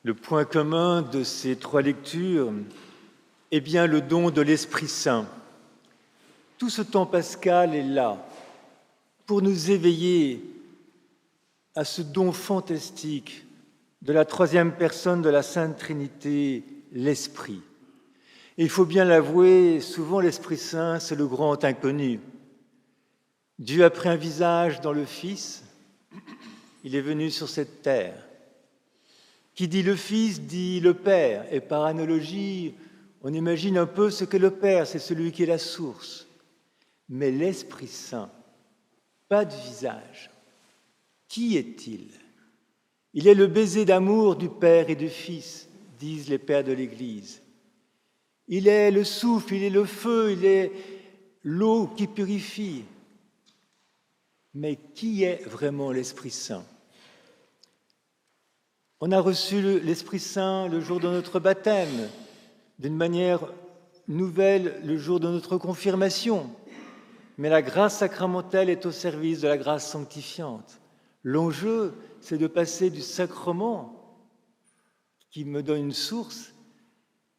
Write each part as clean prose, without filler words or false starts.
Le point commun de ces trois lectures est bien le don de l'Esprit Saint. Tout ce temps pascal est là pour nous éveiller à ce don fantastique de la troisième personne de la Sainte Trinité, l'Esprit. Et il faut bien l'avouer, souvent l'Esprit Saint, c'est le grand inconnu. Dieu a pris un visage dans le Fils, il est venu sur cette terre. Qui dit le Fils dit le Père, et par analogie, on imagine un peu ce qu'est le Père, c'est celui qui est la source. Mais l'Esprit Saint, pas de visage. Qui est-il? Il est le baiser d'amour du Père et du Fils, disent les pères de l'Église. Il est le souffle, il est le feu, il est l'eau qui purifie. Mais qui est vraiment l'Esprit Saint? On a reçu l'Esprit Saint le jour de notre baptême, d'une manière nouvelle le jour de notre confirmation. Mais la grâce sacramentelle est au service de la grâce sanctifiante. L'enjeu, c'est de passer du sacrement qui me donne une source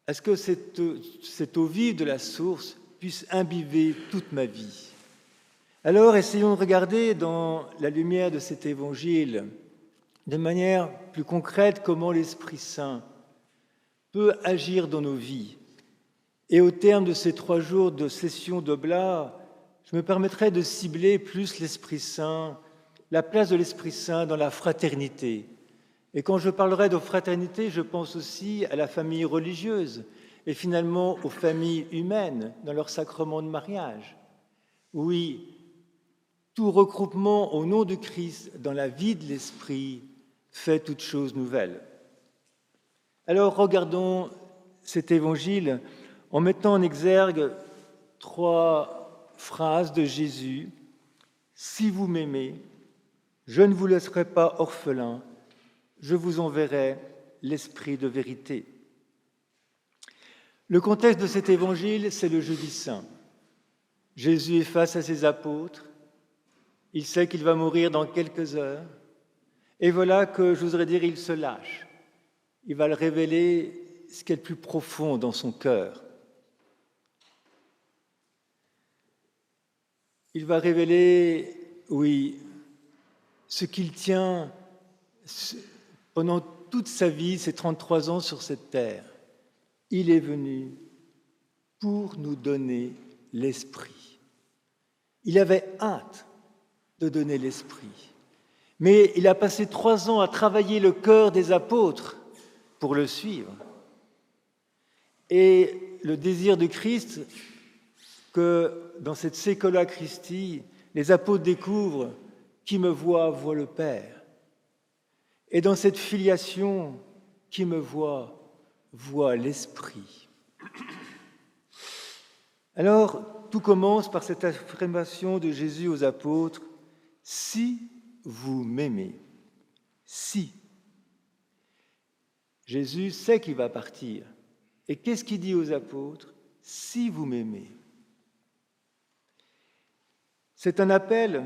à ce que cette eau vive de la source puisse imbiber toute ma vie. Alors, essayons de regarder dans la lumière de cet évangile, de manière plus concrète, comment l'Esprit Saint peut agir dans nos vies. Et au terme de ces 3 jours de session d'Oblats, je me permettrai de cibler plus l'Esprit Saint, la place de l'Esprit Saint dans la fraternité. Et quand je parlerai de fraternité, je pense aussi à la famille religieuse et finalement aux familles humaines dans leur sacrement de mariage. Oui, tout regroupement au nom du Christ dans la vie de l'Esprit fait toute chose nouvelle. Alors regardons cet évangile en mettant en exergue 3 phrases de Jésus. « Si vous m'aimez, je ne vous laisserai pas orphelin, je vous enverrai l'Esprit de vérité. » Le contexte de cet évangile, c'est le Jeudi Saint. Jésus est face à ses apôtres, il sait qu'il va mourir dans quelques heures, et voilà que, j'oserais dire, il se lâche. Il va le révéler ce qui est le plus profond dans son cœur. Il va révéler, oui, ce qu'il tient pendant toute sa vie, ses 33 ans sur cette terre. Il est venu pour nous donner l'Esprit. Il avait hâte de donner l'Esprit. Mais il a passé 3 ans à travailler le cœur des apôtres pour le suivre. Et le désir du Christ, que dans cette Secula Christi, les apôtres découvrent « Qui me voit, voit le Père ». Et dans cette filiation, « Qui me voit, voit l'Esprit ». Alors, tout commence par cette affirmation de Jésus aux apôtres « Si vous m'aimez, si ». Jésus sait qu'il va partir. Et qu'est-ce qu'il dit aux apôtres? « Si vous m'aimez ». C'est un appel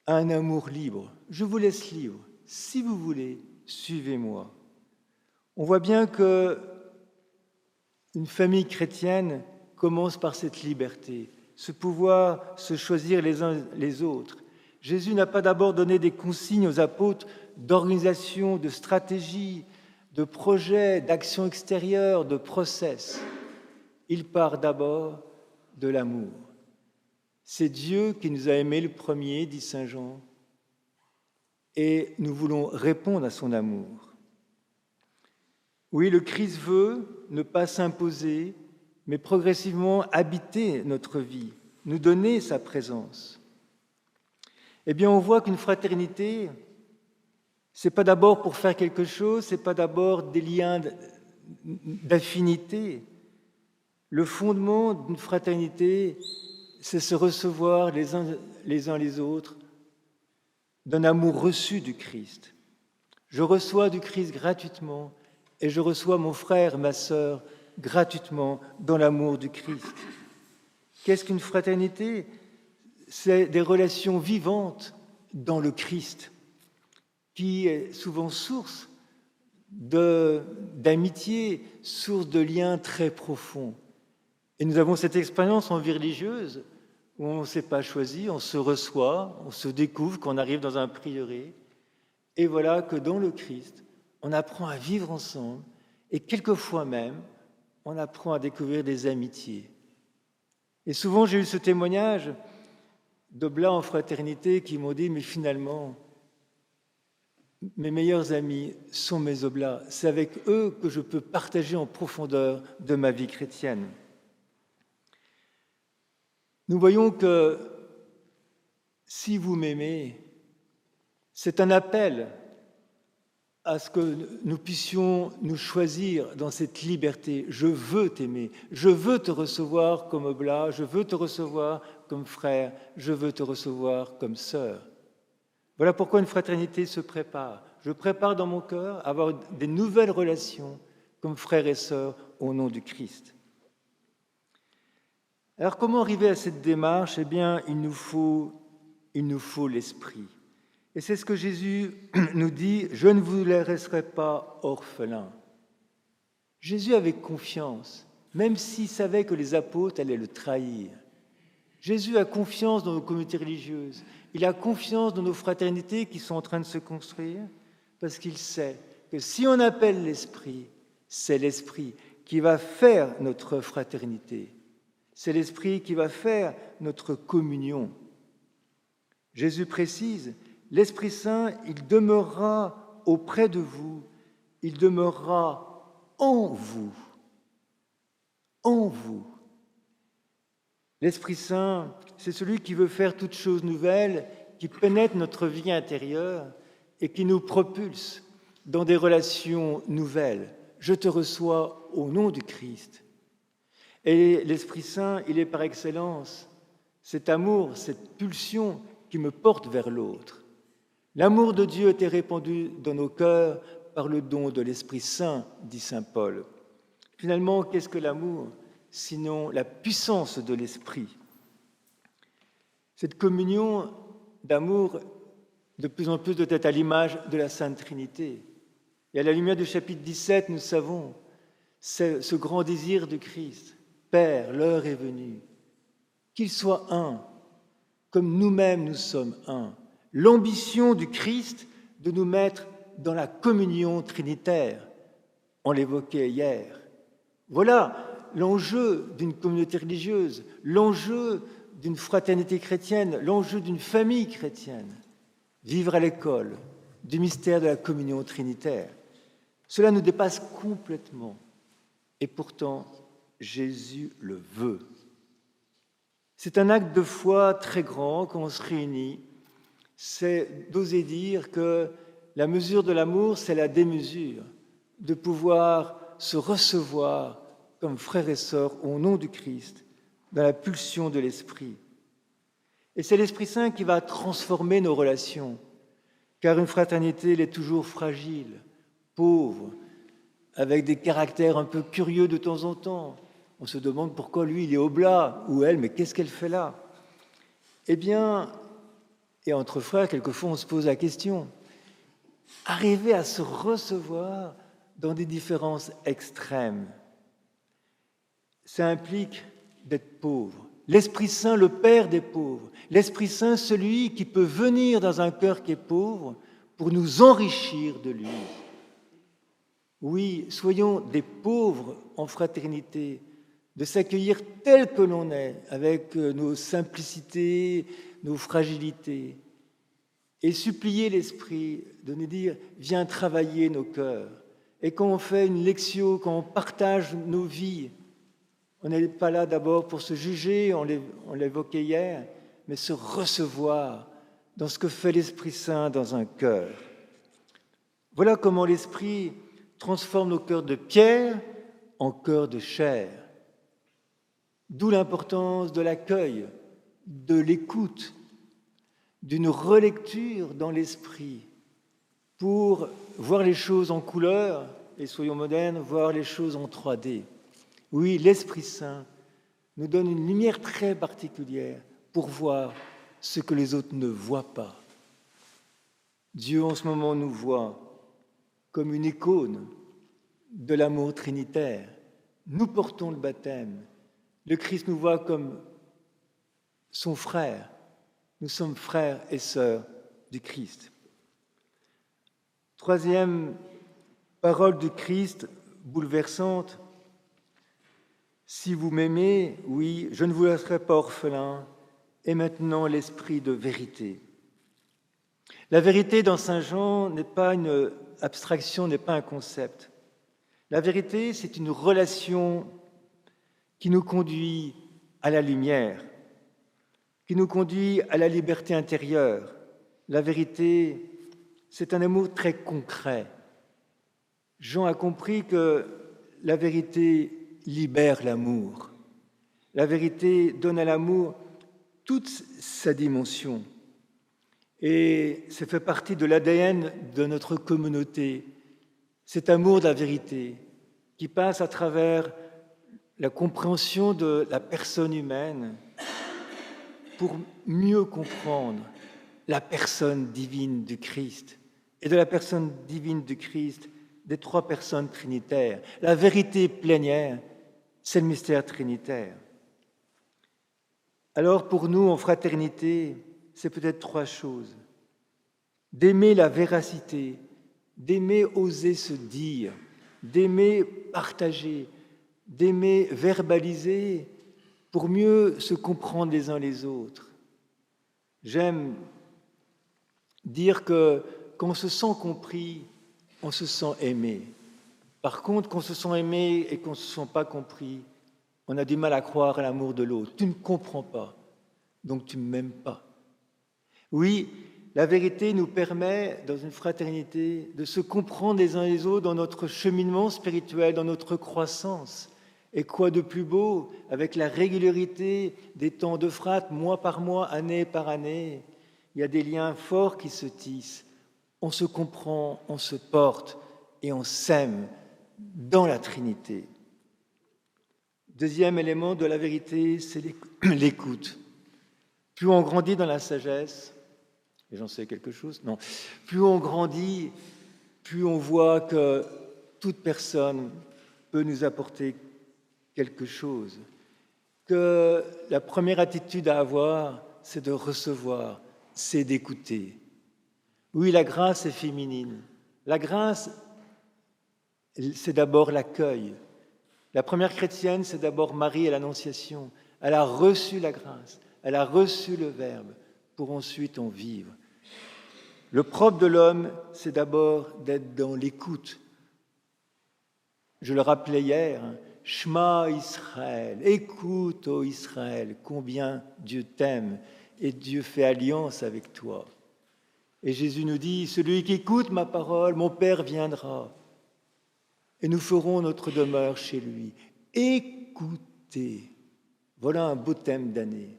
à un amour libre. Je vous laisse libre. Si vous voulez, suivez-moi. On voit bien que une famille chrétienne commence par cette liberté, ce pouvoir se choisir les uns les autres. Jésus n'a pas d'abord donné des consignes aux apôtres d'organisation, de stratégie, de projet, d'action extérieure, de process. Il part d'abord de l'amour. C'est Dieu qui nous a aimés le premier, dit saint Jean, et nous voulons répondre à son amour. Oui, le Christ veut ne pas s'imposer, mais progressivement habiter notre vie, nous donner sa présence. Eh bien, on voit qu'une fraternité, c'est pas d'abord pour faire quelque chose, c'est pas d'abord des liens d'affinité. Le fondement d'une fraternité, c'est se recevoir les uns les autres d'un amour reçu du Christ. Je reçois du Christ gratuitement et je reçois mon frère, ma sœur, gratuitement dans l'amour du Christ. Qu'est-ce qu'une fraternité? C'est des relations vivantes dans le Christ qui est souvent source d'amitié, source de liens très profonds. Et nous avons cette expérience en vie religieuse où on ne s'est pas choisi, on se reçoit, on se découvre qu'on arrive dans un prieuré. Et voilà que dans le Christ, on apprend à vivre ensemble et quelquefois même, on apprend à découvrir des amitiés. Et souvent, j'ai eu ce témoignage d'oblats en fraternité qui m'ont dit « mais finalement, mes meilleurs amis sont mes oblats. C'est avec eux que je peux partager en profondeur de ma vie chrétienne. » Nous voyons que si vous m'aimez, c'est un appel à ce que nous puissions nous choisir dans cette liberté. Je veux t'aimer, je veux te recevoir comme oblat, je veux te recevoir comme frère, je veux te recevoir comme sœur. Voilà pourquoi une fraternité se prépare. Je prépare dans mon cœur à avoir des nouvelles relations comme frères et sœurs au nom du Christ. Alors comment arriver à cette démarche ? Eh bien, il nous faut l'Esprit. Et c'est ce que Jésus nous dit, « Je ne vous laisserai pas orphelins ». Jésus avait confiance, même s'il savait que les apôtres allaient le trahir. Jésus a confiance dans nos communautés religieuses. Il a confiance dans nos fraternités qui sont en train de se construire, parce qu'il sait que si on appelle l'Esprit, c'est l'Esprit qui va faire notre fraternité. C'est l'Esprit qui va faire notre communion. Jésus précise, l'Esprit Saint, il demeurera auprès de vous, il demeurera en vous. En vous. L'Esprit Saint, c'est celui qui veut faire toutes choses nouvelles, qui pénètre notre vie intérieure et qui nous propulse dans des relations nouvelles. Je te reçois au nom du Christ. Et l'Esprit Saint, il est par excellence cet amour, cette pulsion qui me porte vers l'autre. L'amour de Dieu était répandu dans nos cœurs par le don de l'Esprit Saint, dit saint Paul. Finalement, qu'est-ce que l'amour ? Sinon la puissance de l'Esprit. Cette communion d'amour, de plus en plus, doit être à l'image de la Sainte Trinité. Et à la lumière du chapitre 17, nous savons ce grand désir de Christ. Père, l'heure est venue, qu'il soit un, comme nous-mêmes nous sommes un. L'ambition du Christ de nous mettre dans la communion trinitaire, on l'évoquait hier. Voilà l'enjeu d'une communauté religieuse, l'enjeu d'une fraternité chrétienne, l'enjeu d'une famille chrétienne. Vivre à l'école du mystère de la communion trinitaire. Cela nous dépasse complètement. Et pourtant, Jésus le veut. C'est un acte de foi très grand quand on se réunit. C'est d'oser dire que la mesure de l'amour, c'est la démesure, de pouvoir se recevoir comme frères et sœurs au nom du Christ, dans la pulsion de l'Esprit. Et c'est l'Esprit Saint qui va transformer nos relations, car une fraternité, elle est toujours fragile, pauvre, avec des caractères un peu curieux de temps en temps. On se demande pourquoi lui, il est oblat, ou elle, mais qu'est-ce qu'elle fait là ? Eh bien, et entre frères, quelquefois, on se pose la question. Arriver à se recevoir dans des différences extrêmes, ça implique d'être pauvre. L'Esprit Saint, le Père des pauvres. L'Esprit Saint, celui qui peut venir dans un cœur qui est pauvre pour nous enrichir de lui. Oui, soyons des pauvres en fraternité, de s'accueillir tel que l'on est, avec nos simplicités, nos fragilités, et supplier l'Esprit de nous dire « Viens travailler nos cœurs ». Et quand on fait une lectio, quand on partage nos vies, on n'est pas là d'abord pour se juger, on l'évoquait hier, mais se recevoir dans ce que fait l'Esprit Saint dans un cœur. Voilà comment l'Esprit transforme nos cœurs de pierre en cœurs de chair. D'où l'importance de l'accueil, de l'écoute, d'une relecture dans l'esprit pour voir les choses en couleur, et soyons modernes, voir les choses en 3D. Oui, l'Esprit Saint nous donne une lumière très particulière pour voir ce que les autres ne voient pas. Dieu en ce moment nous voit comme une icône de l'amour trinitaire. Nous portons le baptême. Le Christ nous voit comme son frère. Nous sommes frères et sœurs du Christ. Troisième parole du Christ, bouleversante. Si vous m'aimez, oui, je ne vous laisserai pas orphelin, et maintenant l'esprit de vérité. La vérité dans Saint Jean n'est pas une abstraction, n'est pas un concept. La vérité, c'est une relation qui nous conduit à la lumière, qui nous conduit à la liberté intérieure. La vérité, c'est un amour très concret. Jean a compris que la vérité libère l'amour. La vérité donne à l'amour toute sa dimension. Et ça fait partie de l'ADN de notre communauté, cet amour de la vérité qui passe à travers la compréhension de la personne humaine pour mieux comprendre la personne divine du Christ et de la personne divine du Christ des trois personnes trinitaires. La vérité plénière, c'est le mystère trinitaire. Alors pour nous, en fraternité, c'est peut-être trois choses. D'aimer la véracité, d'aimer oser se dire, d'aimer partager, d'aimer verbaliser pour mieux se comprendre les uns les autres. J'aime dire que quand on se sent compris, on se sent aimé. Par contre, qu'on se sent aimé et qu'on ne se sent pas compris, on a du mal à croire à l'amour de l'autre. Tu ne comprends pas, donc tu ne m'aimes pas. Oui, la vérité nous permet, dans une fraternité, de se comprendre les uns les autres dans notre cheminement spirituel, dans notre croissance. Et quoi de plus beau, avec la régularité des temps de frat, mois par mois, année par année, il y a des liens forts qui se tissent. On se comprend, on se porte et on s'aime dans la Trinité. Deuxième élément de la vérité, c'est l'écoute. Plus on grandit dans la sagesse, et j'en sais quelque chose, non, plus on grandit, plus on voit que toute personne peut nous apporter quelque chose, que la première attitude à avoir, c'est de recevoir, c'est d'écouter. Oui, la grâce est féminine. La grâce, c'est d'abord l'accueil. La première chrétienne, c'est d'abord Marie à l'Annonciation. Elle a reçu la grâce, elle a reçu le Verbe pour ensuite en vivre. Le propre de l'homme, c'est d'abord d'être dans l'écoute. Je le rappelais hier, Shema Israël, écoute, ô Israël, combien Dieu t'aime et Dieu fait alliance avec toi. Et Jésus nous dit, celui qui écoute ma parole, mon Père viendra et nous ferons notre demeure chez lui. Écoutez, voilà un beau thème d'année.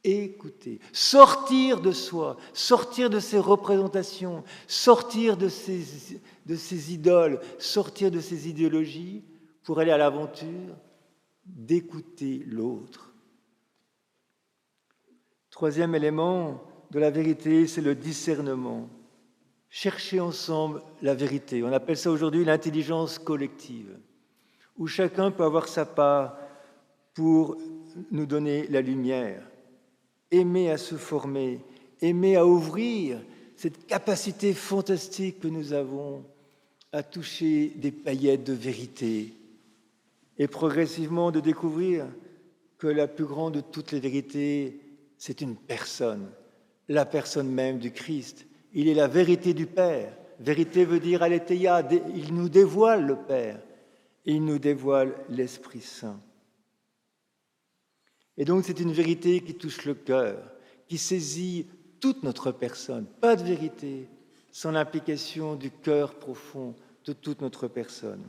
Écoutez, sortir de soi, sortir de ses représentations, sortir de ses idoles, sortir de ses idéologies pour aller à l'aventure d'écouter l'autre. Troisième élément de la vérité, c'est le discernement. Chercher ensemble la vérité. On appelle ça aujourd'hui l'intelligence collective, où chacun peut avoir sa part pour nous donner la lumière. Aimer à se former, aimer à ouvrir cette capacité fantastique que nous avons à toucher des paillettes de vérité et progressivement de découvrir que la plus grande de toutes les vérités, c'est une personne, la personne même du Christ. Il est la vérité du Père. Vérité veut dire aletheia, il nous dévoile le Père et il nous dévoile l'Esprit Saint. Et donc c'est une vérité qui touche le cœur, qui saisit toute notre personne. Pas de vérité sans l'implication du cœur profond de toute notre personne.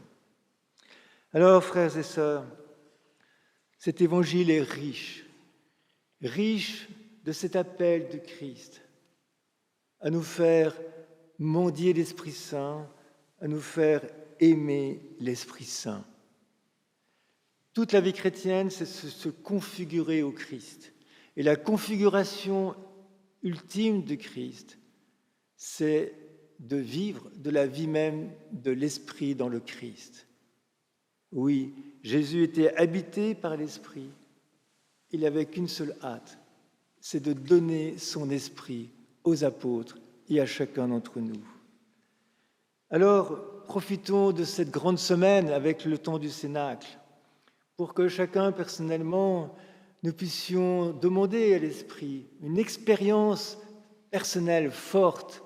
Alors, frères et sœurs, cet évangile est riche, riche de cet appel du Christ à nous faire mendier l'Esprit Saint, à nous faire aimer l'Esprit Saint. Toute la vie chrétienne, c'est se configurer au Christ. Et la configuration ultime du Christ, c'est de vivre de la vie même de l'Esprit dans le Christ. Oui, Jésus était habité par l'Esprit. Il n'avait qu'une seule hâte, c'est de donner son Esprit aux apôtres et à chacun d'entre nous. Alors, profitons de cette grande semaine avec le temps du Cénacle pour que chacun, personnellement, nous puissions demander à l'Esprit une expérience personnelle forte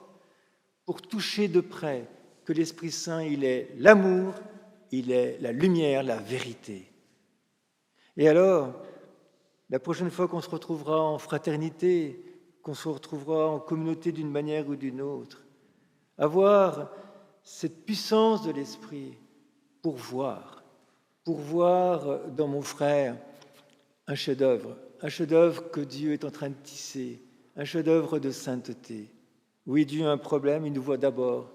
pour toucher de près que l'Esprit Saint, il est l'amour, il est la lumière, la vérité. Et alors, la prochaine fois qu'on se retrouvera en fraternité, qu'on se retrouvera en communauté d'une manière ou d'une autre, avoir cette puissance de l'Esprit pour voir dans mon frère un chef-d'œuvre que Dieu est en train de tisser, un chef-d'œuvre de sainteté. Oui, Dieu a un problème, il nous voit d'abord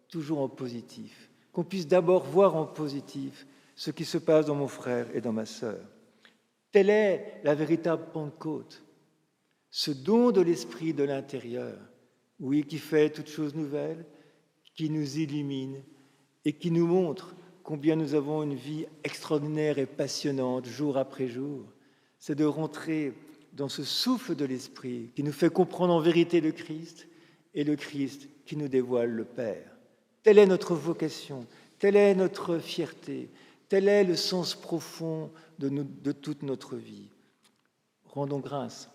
toujours en positif, qu'on puisse d'abord voir en positif ce qui se passe dans mon frère et dans ma sœur. Telle est la véritable Pentecôte, ce don de l'Esprit de l'intérieur, oui, qui fait toutes choses nouvelles, qui nous illumine et qui nous montre combien nous avons une vie extraordinaire et passionnante jour après jour. C'est de rentrer dans ce souffle de l'Esprit qui nous fait comprendre en vérité le Christ et le Christ qui nous dévoile le Père. Telle est notre vocation, telle est notre fierté, tel est le sens profond de toute notre vie. Rendons grâce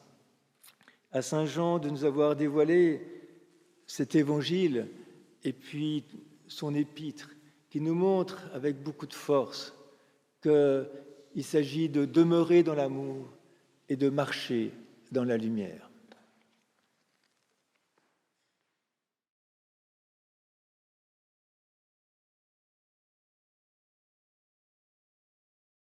à Saint Jean de nous avoir dévoilé cet évangile et puis son épître qui nous montre avec beaucoup de force qu'il s'agit de demeurer dans l'amour et de marcher dans la lumière.